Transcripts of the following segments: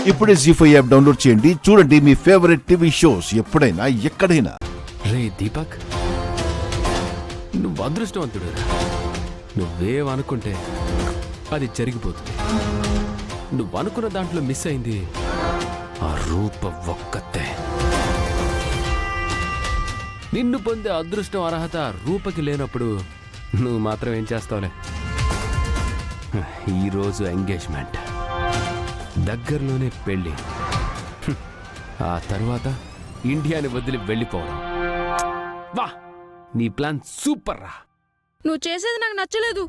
ఇప్పుడే జీ5 app download చేయండి. చూడండి మీ ఫేవరెట్ టీవీ షోస్ ఎప్పుడైనా ఎక్కడైనా. రే దీపక్, నువ్వు అదృష్టవంతుడు. నువ్వేమనుకుంటే అది జరిగిపోతుంది. నువ్వు అనుకున్న దాంట్లో మిస్ అయింది ఆ రూప ఒక్కతే. నిన్ను పొందే అదృష్టం అర్హత రూపకి లేనప్పుడు నువ్వు మాత్రం ఏం చేస్తావులే. ఈరోజు ఎంగేజ్మెంట్, దగ్గరలోనే పెళ్ళి, ఆ తర్వాత ఇండియాని వదిలి వెళ్ళిపోవడం. వా, నీ ప్లాన్ సూపర్ రా. నువ్వు చేసేది నాకు నచ్చలేదు.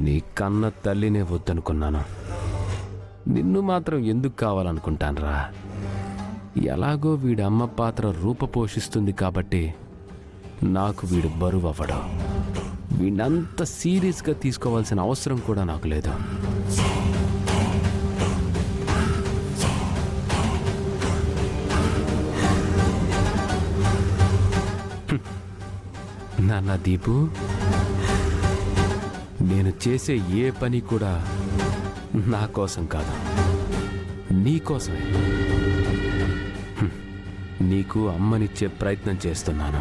నీ కన్న తల్లినే వద్దనుకున్నాను. నిన్ను మాత్రం ఎందుకు కావాలనుకుంటాన్రా? ఎలాగో వీడి అమ్మ పాత్ర రూప పోషిస్తుంది కాబట్టి నాకు వీడు బరువు అవ్వడం. వీడంత సీరియస్గా తీసుకోవాల్సిన అవసరం కూడా నాకు లేదు. నాన్న దీపు, నేను చేసే ఏ పని కూడా నా కోసం కాదు, నీ కోసమే. నీకు అమ్మనిచ్చే ప్రయత్నం చేస్తున్నాను.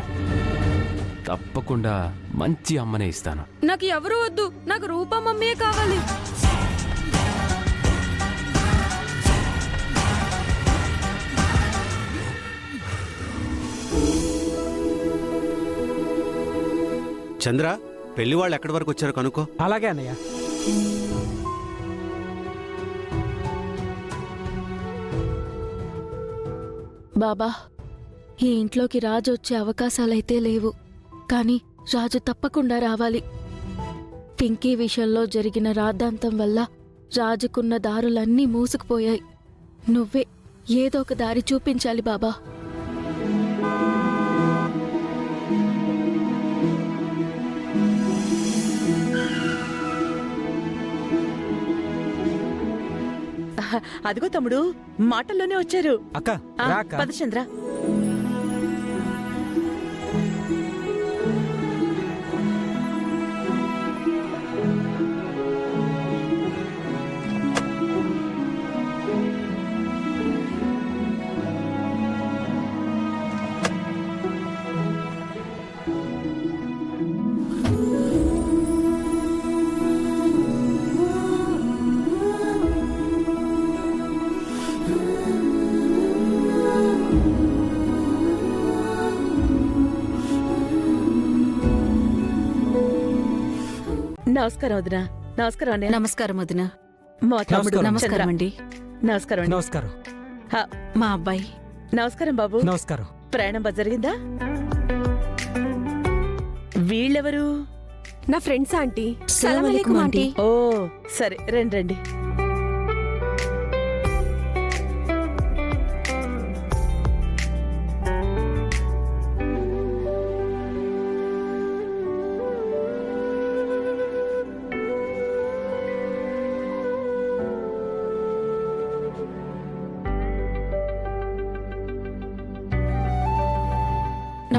తప్పకుండా మంచి అమ్మనే ఇస్తాను. నాకు ఎవరు వద్దు, నాకు రూపా మమ్మీయే కావాలి. చంద్ర, పెళ్లి వాళ్ళు ఎక్కడి వరకు వచ్చారో కనుక్కో. అలాగే అన్నయ్య. బాబా, ఈ ఇంట్లోకి రాజు వచ్చే అవకాశాలైతే లేవు, కానీ రాజు తప్పకుండా రావాలి. పింకీ విషయంలో జరిగిన రాద్ధాంతం వల్ల రాజుకున్న దారులన్నీ మూసుకుపోయాయి. నువ్వే ఏదో ఒక దారి చూపించాలి బాబా. అదిగో తమ్ముడు, మాటల్లోనే వచ్చారు. అక్క రా అక్క. పద చంద్ర. నమస్కారం వదినా. నమస్కారం అన్నయ్య. నమస్కారం వదిన. మా తమ్ముడు చంద్ర. నమస్కారం అండి. నమస్కారం అండి. నమస్కారం. మా అబ్బాయి. నమస్కారం బాబు. నమస్కారం. ప్రయాణం బాగా జరిగిందా? వీళ్ళెవరు? నా ఫ్రెండ్స్ ఆంటీ. సలాం అలైకుం ఆంటీ. ఓ సరే, రండి రండి.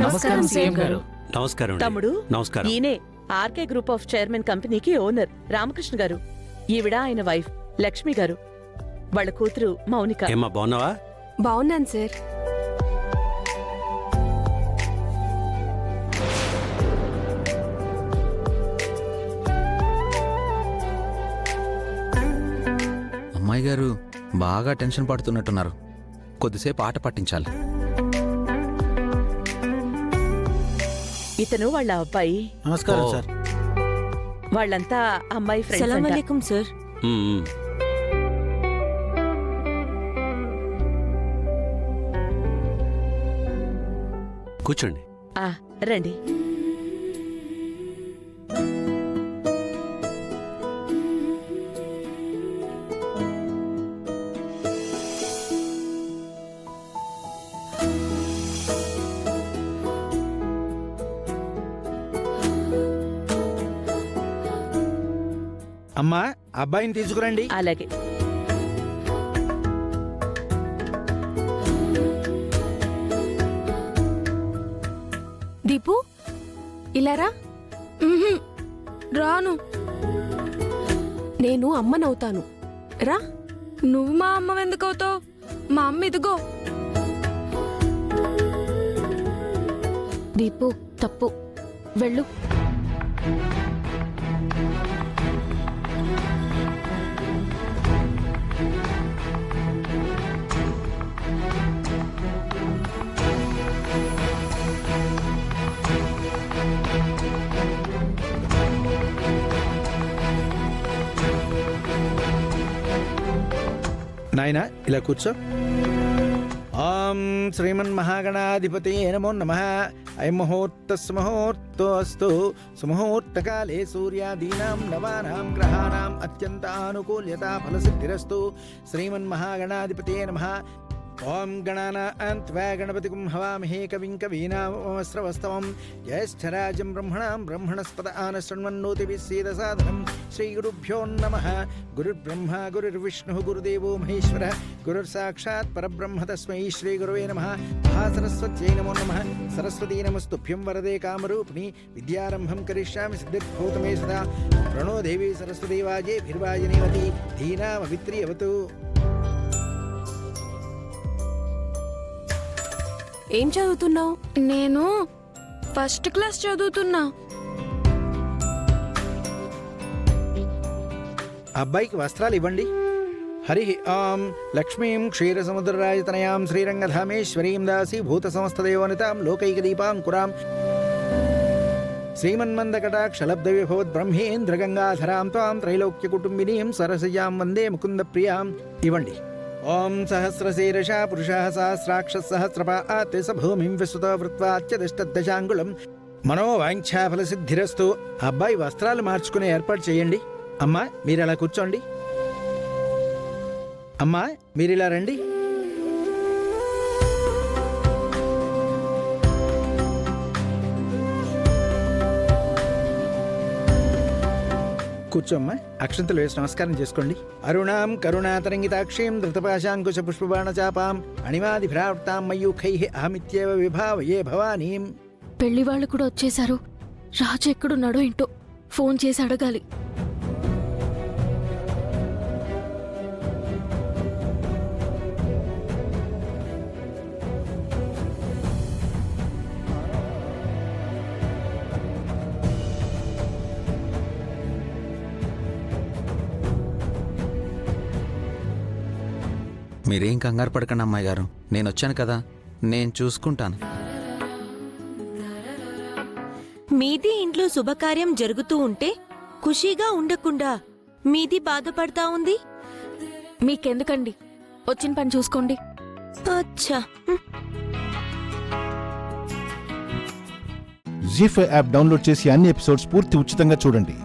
నమస్కారం సీఎం గారు. నమస్కారం అండి. తమ్ముడు, నమస్కారం. ఈయనే ఆర్కే గ్రూప్ ఆఫ్ చైర్మన్ కంపెనీకి ఓనర్ రామకృష్ణ గారు. ఈవిడ ఆయన వైఫ్ లక్ష్మి గారు. వాళ్ళ కూతురు మౌనిక. ఏమ్మా, బాగున్నావా? బాగున్నాను సార్. అమ్మాయి గారు బాగా టెన్షన్ పడుతున్నట్టున్నారు. కొద్దిసేపు ఆట పట్టించాలి. ఇతను వాళ్ళ అబ్బాయి. నమస్కారం ఓ. సార్. వాళ్ళంతా అమ్మాయి ఫ్రెండ్స్ సలాం అంట. అలైకుం సార్. ఉమ్, ఉమ్. కూర్చోండి. ఆ, రండి. అమ్మా, అబ్బాయిని తీసుకురండి. అలాగే. దీపు, ఇలారా. రాను. నేను అమ్మనవుతాను. రా. నువ్వు మా అమ్మ ఎందుకవుతావు? మా అమ్మ ఇదిగో. దీపు తప్పు, వెళ్ళు. నాయనా ఇలా కూర్చో. ఓం శ్రీమన్మహాగణాధిపతి నమో నమః. అయం ముహూర్తస్ముహూర్తోస్తు. సుముహూర్తకాలే సూర్యాదీనాం నవానాం గ్రహాణాం అత్యంతానుకూల్యతా ఫలసిద్ధిరస్తు. శ్రీమన్మహాగణాధిపతే నమః. ఓం గణానాన్త్వా గణపతిం హవామహే కవిం కవీనామస్రవస్తవం. జ్యేష్ఠరాజం బ్రహ్మణాం బ్రహ్మణస్పద ఆనశృణ్వన్నోతిభిः సీదసాదనం. శ్రీగురుభ్యో నమః. గురుర్బ్రహ్మ గురుర్విష్ణుః గురుదేవో మహేశ్వరः. గురుర్సాక్షాత్ పరబ్రహ్మ తస్మై శ్రీగురవే నమః. మహాసరస్వత్యై నమో నమః. సరస్వతీ నమస్తుభ్యం వరదే కామరూపిణి. విద్యారంభం కరిష్యామి సిద్ధిర్భూతు మే సదా. ప్రణో దేవి సరస్వతీ వాజేభిర్వాజనేవతి. ధీనామవిత్రియవతు. ఏం చదువుతున్నావు? నేను ఫస్ట్ క్లాస్ చదువుతున్నా. అబ్బాయికి వస్త్రాలు ఇవ్వండి. హరి ఓం. లక్ష్మీం క్షీరసముద్రరాజతనయాం శ్రీరంగధామేశ్వరీం దాసీ భూత సమస్తదేవనితాం లోకైకదీపాంకురాం శ్రీమన్మందకటాక్షలబ్ధ విభవద్ బ్రహ్మేంద్రగంగాధరాం త్వాం త్రైలోక్యకుటుంబినీం సరసయాం వందే ముకుంద ప్రియాం. ఇవ్వండి. ఓం సహస్రశీర్షా పురుషः సహస్రాక్షः సహస్రపాత్ స భూమిం విశ్రుతో వృత్వాచ్యతిష్టదశాంగుళం. మనోవాంఛాఫలసిద్ధిరస్తు. అబ్బాయి వస్త్రాలు మార్చుకునే ఏర్పాటు చేయండి. అమ్మా మీరు అలా కూర్చోండి. అమ్మా మీరు ఇలా రండి. కూర్చోమ్మా. అక్షంతలు వేసి నమస్కారం చేసుకోండి. అరుణాం కరుణాతరంగితాక్షీం ధృతపాశాంకుశ పుష్పబాణచాపాం అణిమాదిభ్రావృతాం మయూఖైః అహమిత్యేవ విభావయే భవానీం. పెళ్లి వాళ్ళు కూడా వచ్చేశారు. రాజు ఎక్కడున్నాడో ఏంటో ఫోన్ చేసి అడగాలి. మీరేం కంగారు పడకండి అమ్మాయి గారు, నేను వచ్చాను కదా, నేను చూసుకుంటాను. మీది ఇంట్లో శుభకార్యం జరుగుతూ ఉంటే ఖుషీగా ఉండకుండా మీది బాధపడతా ఉంది. మీకెందుకండి, వచ్చిన పని చూసుకోండి. అచ్చా. జీ5 యాప్ డౌన్లోడ్ చేసి అన్ని ఎపిసోడ్స్ పూర్తి ఉచితంగా చూడండి.